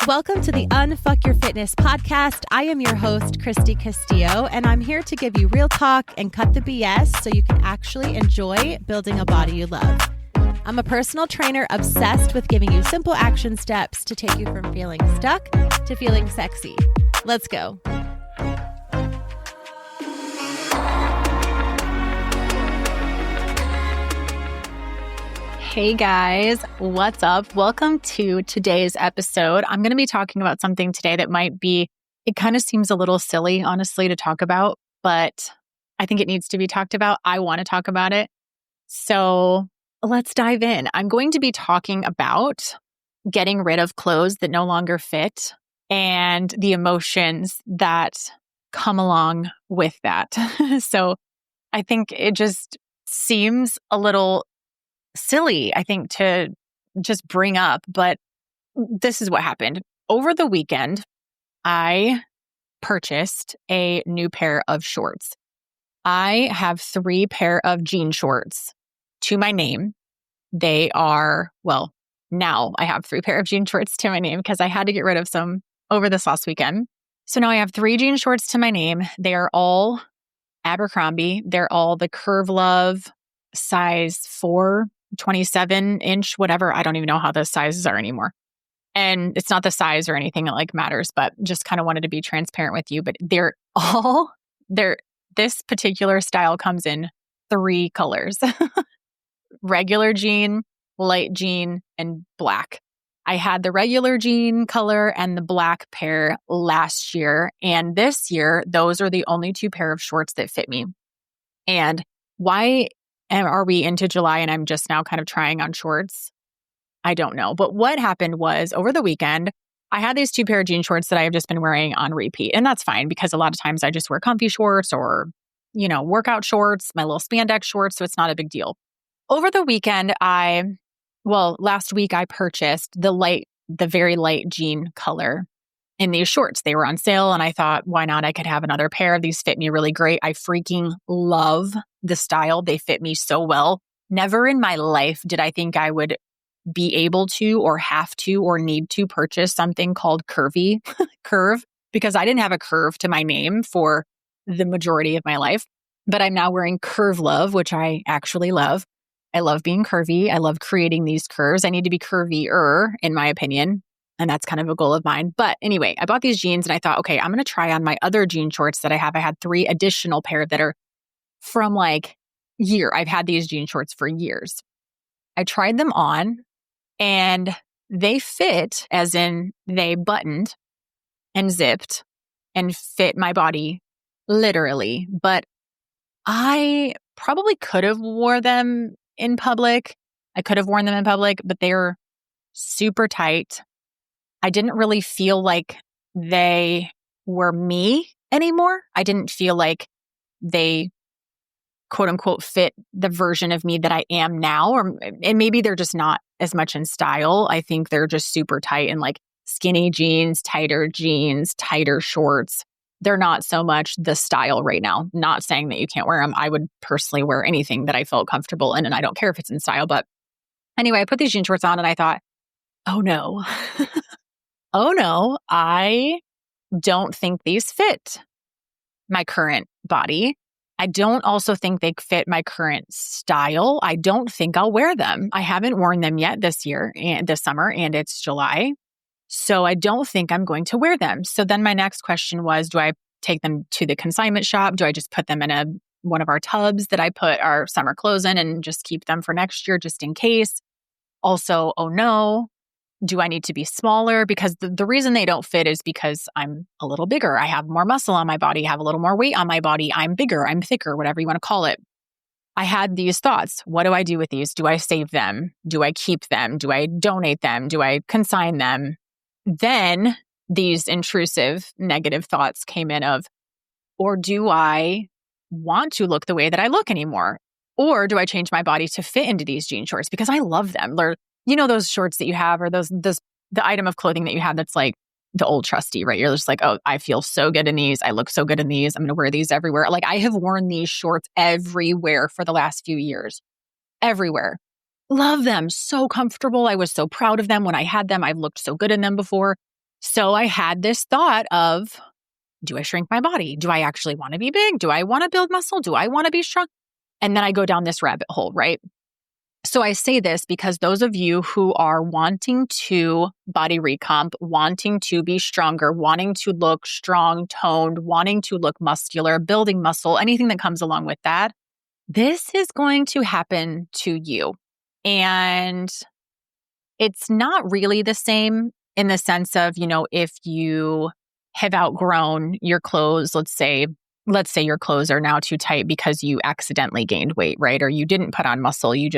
Welcome to the Unfuck Your Fitness podcast. I am your host, Christy Castillo, and I'm here to give you real talk and cut the BS so you can actually enjoy building a body you love. I'm a personal trainer obsessed with giving you simple action steps to take you from feeling stuck to feeling sexy. Let's go. Hey guys, what's up? Welcome to today's episode. I'm going to be talking about something today that it kind of seems a little silly, honestly, to talk about, but I think it needs to be talked about. I want to talk about it. So let's dive in. I'm going to be talking about getting rid of clothes that no longer fit and the emotions that come along with that. So I think it just seems a little silly, I think, to just bring up, but this is what happened. Over the weekend, I purchased a new pair of shorts. I have 3 pair of jean shorts to my name. They are, now I have 3 pair of jean shorts to my name because I had to get rid of some over this last weekend. So now I have 3 jean shorts to my name. They are all Abercrombie. They're all the Curve Love size 4. 27-inch, whatever. I don't even know how those sizes are anymore. And it's not the size or anything that matters, but just kind of wanted to be transparent with you. But this particular style comes in 3 colors: regular jean, light jean, and black. I had the regular jean color and the black pair last year. And this year, those are the only 2 pair of shorts that fit me. And why are we into July and I'm just now kind of trying on shorts? I don't know. But what happened was over the weekend, I had these 2 pair of jean shorts that I have just been wearing on repeat. And that's fine because a lot of times I just wear comfy shorts or, workout shorts, my little spandex shorts. So it's not a big deal. Over the weekend, last week I purchased the very light jean color in these shorts. They were on sale and I thought, why not? I could have another pair. These fit me really great. I freaking love the style. They fit me so well. Never in my life did I think I would be able to or have to or need to purchase something called curve, because I didn't have a curve to my name for the majority of my life. But I'm now wearing Curve Love, which I actually love. I love being curvy. I love creating these curves. I need to be curvier, in my opinion. And that's kind of a goal of mine. But anyway, I bought these jeans and I thought, okay, I'm going to try on my other jean shorts that I have. I had 3 additional pair that are from year. I've had these jean shorts for years. I tried them on and they fit, as in they buttoned and zipped and fit my body literally. But I probably could have worn them in public. But they're super tight. I didn't really feel like they were me anymore. I didn't feel like they, quote unquote, fit the version of me that I am now. And maybe they're just not as much in style. I think they're just super tight and skinny jeans, tighter shorts. They're not so much the style right now. Not saying that you can't wear them. I would personally wear anything that I felt comfortable in, and I don't care if it's in style. But anyway, I put these jean shorts on and I thought, oh no. Oh no, I don't think these fit my current body. I don't also think they fit my current style. I don't think I'll wear them. I haven't worn them yet this summer, and it's July. So I don't think I'm going to wear them. So then my next question was, do I take them to the consignment shop? Do I just put them in one of our tubs that I put our summer clothes in and just keep them for next year just in case? Also, oh no. Do I need to be smaller? Because the reason they don't fit is because I'm a little bigger. I have more muscle on my body, have a little more weight on my body. I'm bigger, I'm thicker, whatever you want to call it. I had these thoughts. What do I do with these? Do I save them? Do I keep them? Do I donate them? Do I consign them? Then these intrusive negative thoughts came in or do I want to look the way that I look anymore? Or do I change my body to fit into these jean shorts? Because I love them. Those shorts that you have, or the item of clothing that you have that's the old trusty, right? You're just oh, I feel so good in these. I look so good in these. I'm going to wear these everywhere. I have worn these shorts everywhere for the last few years. Everywhere. Love them. So comfortable. I was so proud of them when I had them. I've looked so good in them before. So I had this thought of, do I shrink my body? Do I actually want to be big? Do I want to build muscle? Do I want to be strong? And then I go down this rabbit hole, right? So I say this because those of you who are wanting to body recomp, wanting to be stronger, wanting to look strong, toned, wanting to look muscular, building muscle, anything that comes along with that, this is going to happen to you. And it's not really the same in the sense of, if you have outgrown your clothes, let's say your clothes are now too tight because you accidentally gained weight, right? Or you didn't put on muscle. You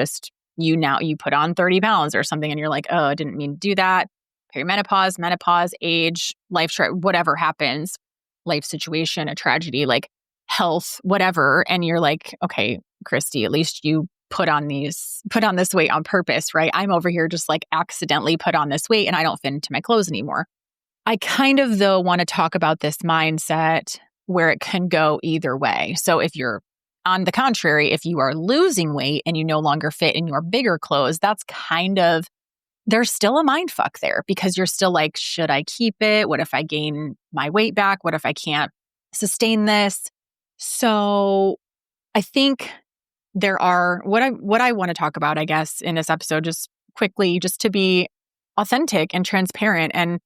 put on 30 pounds or something and you're like, oh, I didn't mean to do that. Perimenopause, menopause, age, whatever happens, life situation, a tragedy, like health, whatever. And you're like, okay, Christy, at least you put on this weight on purpose, right? I'm over here just like accidentally put on this weight and I don't fit into my clothes anymore. I kind of, though, want to talk about this mindset where it can go either way. So if you're, on the contrary, if you are losing weight and you no longer fit in your bigger clothes, that's kind of, there's still a mind fuck there because you're still like, should I keep it? What if I gain my weight back? What if I can't sustain this? So I think there are, what I want to talk about, I guess, in this episode, just quickly, just to be authentic and transparent and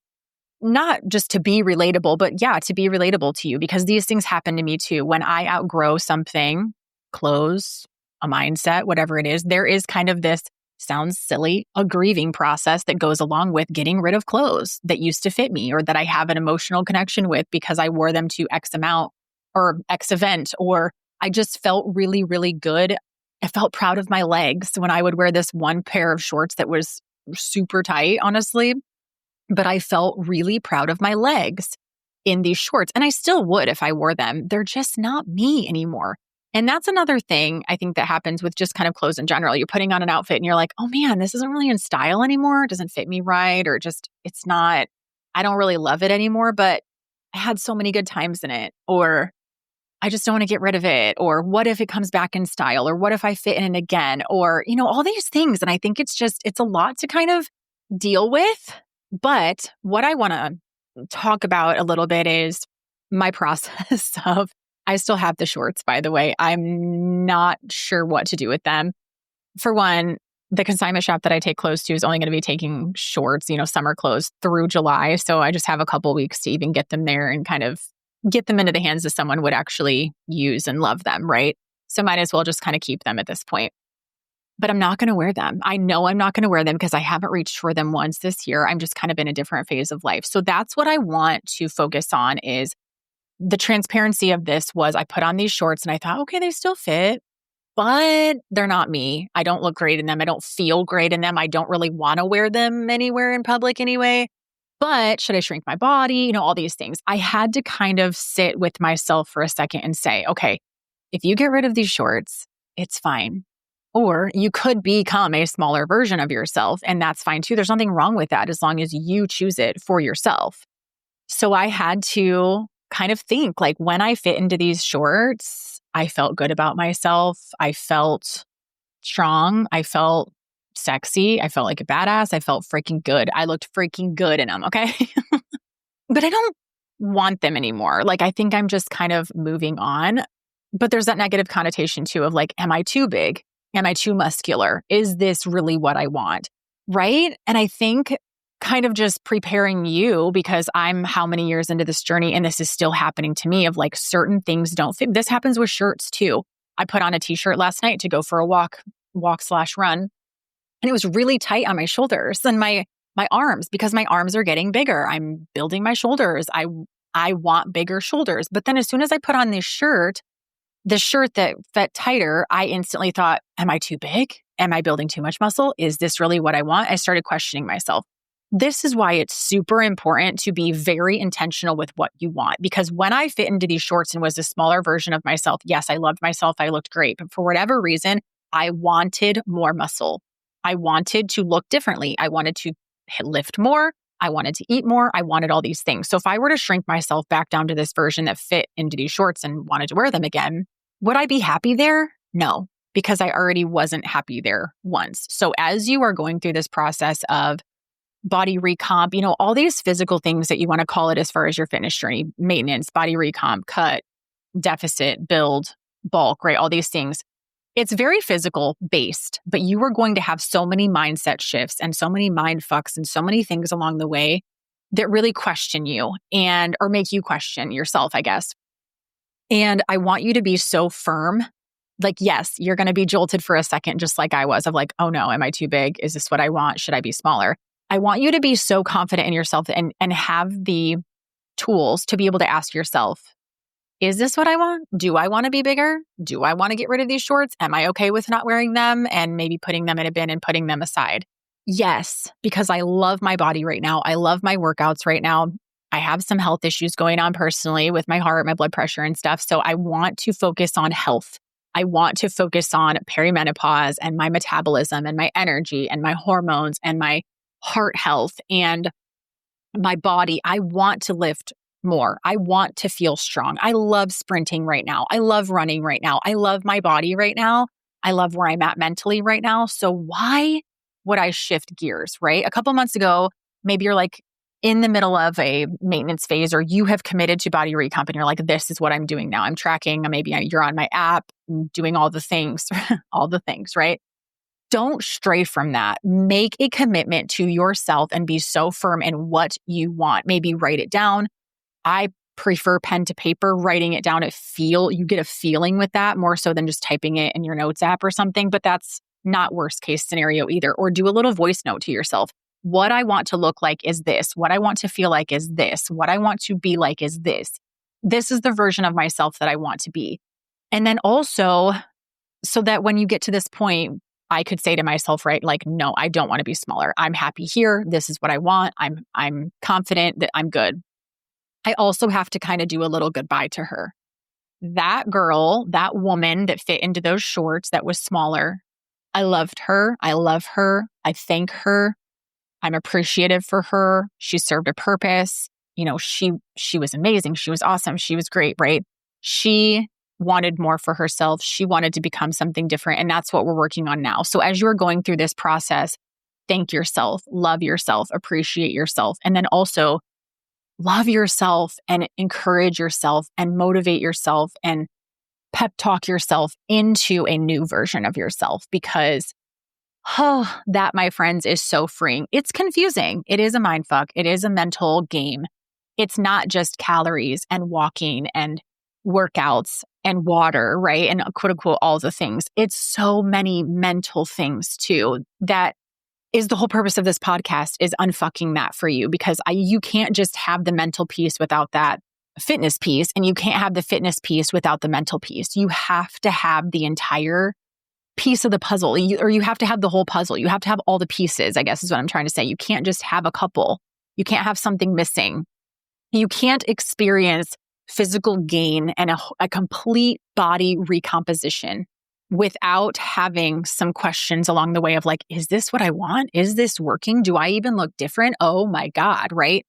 not just to be relatable, but to be relatable to you because these things happen to me too. When I outgrow something, clothes, a mindset, whatever it is, there is kind of this, sounds silly, a grieving process that goes along with getting rid of clothes that used to fit me or that I have an emotional connection with because I wore them to X amount or X event, or I just felt really, really good. I felt proud of my legs when I would wear this one pair of shorts that was super tight, honestly. But I felt really proud of my legs in these shorts. And I still would if I wore them. They're just not me anymore. And that's another thing I think that happens with just kind of clothes in general. You're putting on an outfit and you're like, oh man, this isn't really in style anymore. It doesn't fit me right. Or just, it's not, I don't really love it anymore, but I had so many good times in it. Or I just don't want to get rid of it. Or what if it comes back in style? Or what if I fit in it again? Or, all these things. And I think it's a lot to kind of deal with. But what I want to talk about a little bit is my process of, I still have the shorts, by the way. I'm not sure what to do with them. For one, the consignment shop that I take clothes to is only going to be taking shorts, summer clothes through July. So I just have a couple weeks to even get them there and kind of get them into the hands that someone would actually use and love them, right? So might as well just kind of keep them at this point. But I'm not going to wear them. I know I'm not going to wear them because I haven't reached for them once this year. I'm just kind of in a different phase of life. So that's what I want to focus on is the transparency of this was I put on these shorts and I thought, okay, they still fit, but they're not me. I don't look great in them. I don't feel great in them. I don't really want to wear them anywhere in public anyway. But should I shrink my body? All these things. I had to kind of sit with myself for a second and say, okay, if you get rid of these shorts, it's fine. Or you could become a smaller version of yourself, and that's fine too. There's nothing wrong with that as long as you choose it for yourself. So I had to kind of think like when I fit into these shorts, I felt good about myself. I felt strong. I felt sexy. I felt like a badass. I felt freaking good. I looked freaking good in them. Okay. But I don't want them anymore. Like, I think I'm just kind of moving on. But there's that negative connotation too of like, am I too big? Am I too muscular? Is this really what I want? Right? And I think kind of just preparing you because I'm how many years into this journey and this is still happening to me of like certain things don't fit. This happens with shirts too. I put on a t-shirt last night to go for a walk/run. And it was really tight on my shoulders and my arms because my arms are getting bigger. I'm building my shoulders. I want bigger shoulders. But then as soon as I put on this shirt, the shirt that fit tighter, I instantly thought, am I too big? Am I building too much muscle? Is this really what I want? I started questioning myself. This is why it's super important to be very intentional with what you want. Because when I fit into these shorts and was a smaller version of myself, yes, I loved myself. I looked great. But for whatever reason, I wanted more muscle. I wanted to look differently. I wanted to lift more. I wanted to eat more. I wanted all these things. So if I were to shrink myself back down to this version that fit into these shorts and wanted to wear them again, would I be happy there? No, because I already wasn't happy there once. So as you are going through this process of body recomp, all these physical things that you want to call it as far as your fitness journey, maintenance, body recomp, cut, deficit, build, bulk, right? All these things. It's very physical based, but you are going to have so many mindset shifts and so many mind fucks and so many things along the way that really question you or make you question yourself, I guess. And I want you to be so firm. Like, yes, you're going to be jolted for a second, just like I was, of like, oh no, am I too big? Is this what I want? Should I be smaller? I want you to be so confident in yourself and have the tools to be able to ask yourself, is this what I want? Do I want to be bigger? Do I want to get rid of these shorts? Am I okay with not wearing them and maybe putting them in a bin and putting them aside? Yes, because I love my body right now. I love my workouts right now. I have some health issues going on personally with my heart, my blood pressure and stuff. So I want to focus on health. I want to focus on perimenopause and my metabolism and my energy and my hormones and my heart health and my body. I want to lift more. I want to feel strong. I love sprinting right now. I love running right now. I love my body right now. I love where I'm at mentally right now. So why would I shift gears, right? A couple months ago, maybe you're like in the middle of a maintenance phase or you have committed to body recomp and you're like, this is what I'm doing now. I'm tracking, maybe you're on my app, doing all the things, all the things, right? Don't stray from that. Make a commitment to yourself and be so firm in what you want. Maybe write it down. I prefer pen to paper, writing it down. You get a feeling with that more so than just typing it in your notes app or something, but that's not worst case scenario either. Or do a little voice note to yourself. What I want to look like is this. What I want to feel like is this. What I want to be like is this. This is the version of myself that I want to be. And then also, so that when you get to this point, I could say to myself, right, like, no, I don't want to be smaller. I'm happy here. This is what I want. I'm confident that I'm good. I also have to kind of do a little goodbye to her. That girl, that woman that fit into those shorts that was smaller, I loved her. I love her. I thank her. I'm appreciative for her. She served a purpose. She was amazing. She was awesome. She was great, right? She wanted more for herself. She wanted to become something different. And that's what we're working on now. So as you're going through this process, thank yourself, love yourself, appreciate yourself, and then also love yourself and encourage yourself and motivate yourself and pep talk yourself into a new version of yourself because, that, my friends, is so freeing. It's confusing. It is a mind fuck. It is a mental game. It's not just calories and walking and workouts and water, right? And quote unquote, all the things. It's so many mental things too. That is the whole purpose of this podcast, is unfucking that for you, because you can't just have the mental piece without that fitness piece, and you can't have the fitness piece without the mental piece. You have to have the entire piece of the puzzle, or you have to have the whole puzzle. You have to have all the pieces, I guess is what I'm trying to say. You can't just have a couple. You can't have something missing. You can't experience physical gain and a complete body recomposition without having some questions along the way of like, is this what I want? Is this working? Do I even look different? Oh my God, right?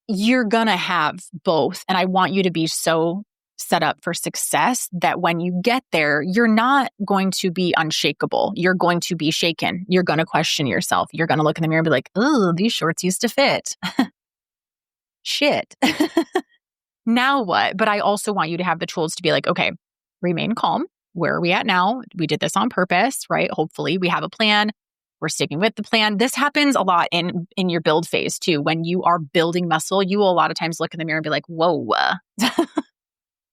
You're going to have both. And I want you to be so set up for success that when you get there, you're not going to be unshakable. You're going to be shaken. You're going to question yourself. You're going to look in the mirror and be like, oh, these shorts used to fit. Shit. Now what? But I also want you to have the tools to be like, okay, remain calm. Where are we at now? We did this on purpose, right? Hopefully we have a plan. We're sticking with the plan. This happens a lot in your build phase too. When you are building muscle, you will a lot of times look in the mirror and be like, whoa,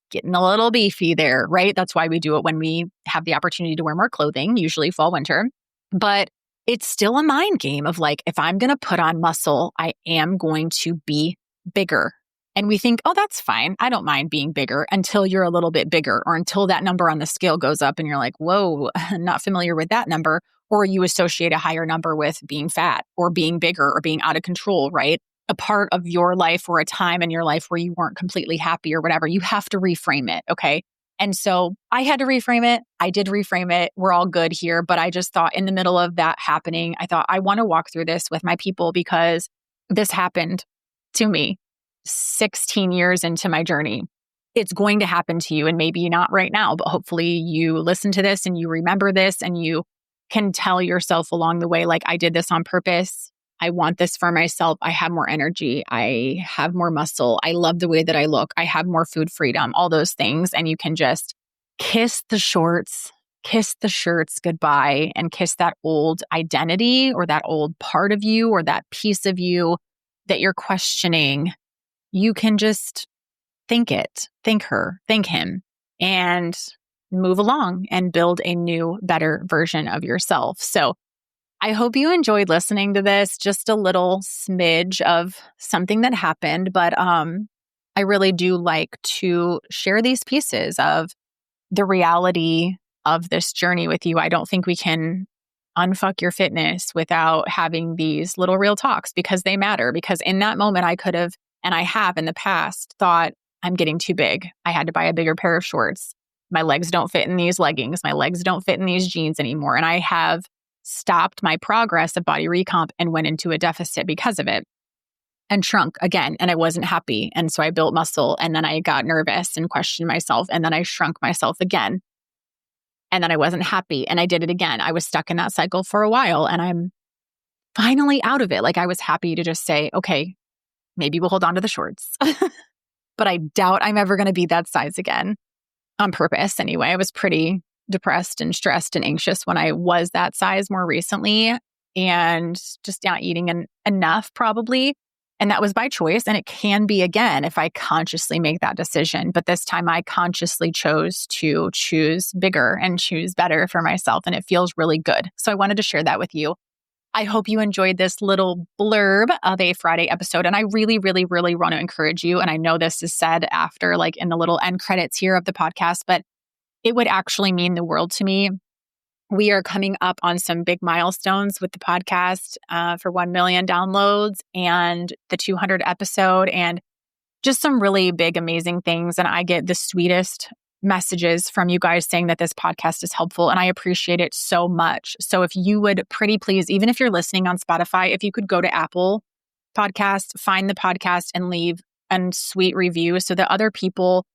getting a little beefy there, right? That's why we do it when we have the opportunity to wear more clothing, usually fall, winter. But it's still a mind game of like, if I'm going to put on muscle, I am going to be bigger. And we think, oh, that's fine. I don't mind being bigger until you're a little bit bigger, or until that number on the scale goes up and you're like, whoa, not familiar with that number. Or you associate a higher number with being fat or being bigger or being out of control, right? A part of your life or a time in your life where you weren't completely happy or whatever, you have to reframe it, okay? And so I had to reframe it. I did reframe it. We're all good here. But I just thought in the middle of that happening, I thought I want to walk through this with my people because this happened to me 16 years into my journey. It's going to happen to you, and maybe not right now, but hopefully you listen to this and you remember this and you can tell yourself along the way, like, I did this on purpose. I want this for myself. I have more energy. I have more muscle. I love the way that I look. I have more food freedom, all those things. And you can just kiss the shirts goodbye and kiss that old identity or that old part of you or that piece of you that you're questioning. You can just think it, think her, think him, and move along and build a new, better version of yourself. So I hope you enjoyed listening to this, just a little smidge of something that happened. But I really do like to share these pieces of the reality of this journey with you. I don't think we can unfuck your fitness without having these little real talks because they matter. Because in that moment, I could have, and I have in the past, thought I'm getting too big. I had to buy a bigger pair of shorts. My legs don't fit in these leggings. My legs don't fit in these jeans anymore. And I have stopped my progress of body recomp and went into a deficit because of it and shrunk again. And I wasn't happy. And so I built muscle and then I got nervous and questioned myself. And then I shrunk myself again. And then I wasn't happy and I did it again. I was stuck in that cycle for a while and I'm finally out of it. Like I was happy to just say, okay, maybe we'll hold on to the shorts, but I doubt I'm ever going to be that size again on purpose. Anyway, I was pretty depressed and stressed and anxious when I was that size more recently and just not eating enough probably. And that was by choice. And it can be again if I consciously make that decision. But this time I consciously chose to choose bigger and choose better for myself. And it feels really good. So I wanted to share that with you. I hope you enjoyed this little blurb of a Friday episode. And I really, really, really want to encourage you. And I know this is said after, like in the little end credits here of the podcast, but it would actually mean the world to me. We are coming up on some big milestones with the podcast for 1 million downloads and the 200 episode and just some really big, amazing things. And I get the sweetest messages from you guys saying that this podcast is helpful. And I appreciate it so much. So if you would pretty please, even if you're listening on Spotify, if you could go to Apple Podcast, find the podcast and leave a sweet review so that other people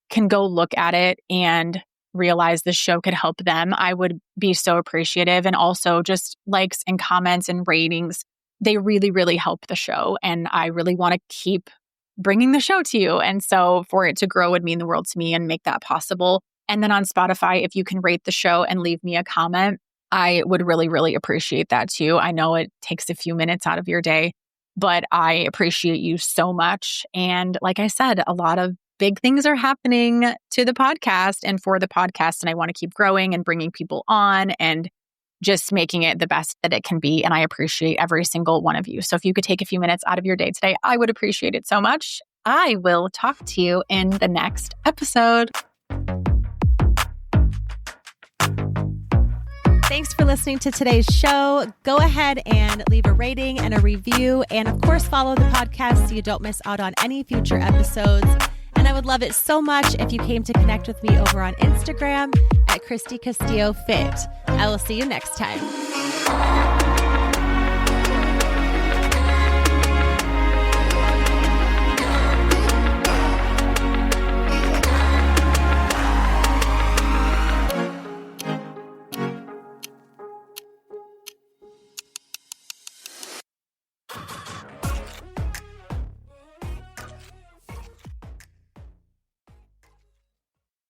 can go look at it and realize the show could help them, I would be so appreciative. And also just likes and comments and ratings. They really, really help the show. And I really want to keep bringing the show to you. And so for it to grow would mean the world to me and make that possible. And then on Spotify, if you can rate the show and leave me a comment, I would really, really appreciate that too. I know it takes a few minutes out of your day, but I appreciate you so much. And like I said, a lot of big things are happening to the podcast and for the podcast. And I want to keep growing and bringing people on and just making it the best that it can be. And I appreciate every single one of you. So if you could take a few minutes out of your day today, I would appreciate it so much. I will talk to you in the next episode. Thanks for listening to today's show. Go ahead and leave a rating and a review. And of course, follow the podcast so you don't miss out on any future episodes. And I would love it so much if you came to connect with me over on Instagram at Christy Castillo Fit. I will see you next time.